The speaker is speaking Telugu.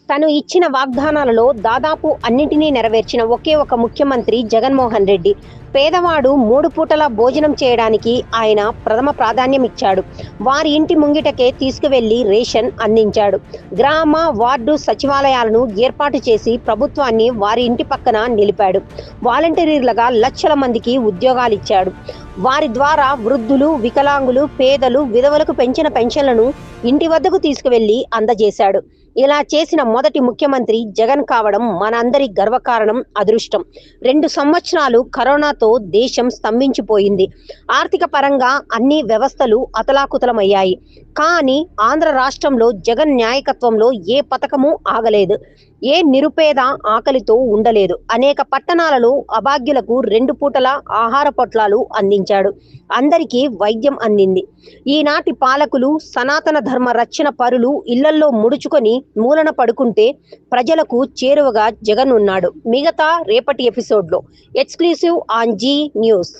తను ఇచ్చిన వాగ్దానాలలో దాదాపు అన్నింటినీ నెరవేర్చిన ఒకే ఒక ముఖ్యమంత్రి జగన్మోహన్ రెడ్డి. పేదవాడు 3 పూటల భోజనం చేయడానికి ఆయన ప్రథమ ప్రాధాన్యం ఇచ్చాడు. వారి ఇంటి ముంగిటకే తీసుకువెళ్లి రేషన్ అందించాడు. గ్రామ, వార్డు సచివాలయాలను ఏర్పాటు చేసి ప్రభుత్వాన్ని వారి ఇంటి పక్కన నిలిపాడు. వాలంటీర్లుగా లక్షల మందికి ఉద్యోగాలిచ్చాడు. వారి ద్వారా వృద్ధులు, వికలాంగులు, పేదలు, విధవలకు పెంచిన పెన్షన్లను ఇంటి వద్దకు తీసుకువెళ్లి అందజేశాడు. ఇలా చేసిన మొదటి ముఖ్యమంత్రి జగన్ కావడం మనందరి గర్వకారణం, అదృష్టం. 2 సంవత్సరాలు కరోనాతో దేశం స్తంభించిపోయింది. ఆర్థిక పరంగా అన్ని వ్యవస్థలు అతలాకుతలమయ్యాయి. కానీ ఆంధ్ర రాష్ట్రంలో జగన్ నాయకత్వంలో ఏ పథకము ఆగలేదు. ఏ నిరుపేద ఆకలితో ఉండలేదు. అనేక పట్టణాలలో అభాగ్యులకు 2 పూటల ఆహార పొట్లాలు అందించాడు. అందరికీ వైద్యం అందింది. ఈనాటి పాలకులు సనాతన ధర్మ రక్షణ పరులు ఇళ్లల్లో ముడుచుకొని మూలన పడుకుంటే ప్రజలకు చేరువగా జగన్ ఉన్నాడు. మిగతా రేపటి ఎపిసోడ్లో. Exclusive on Zee news.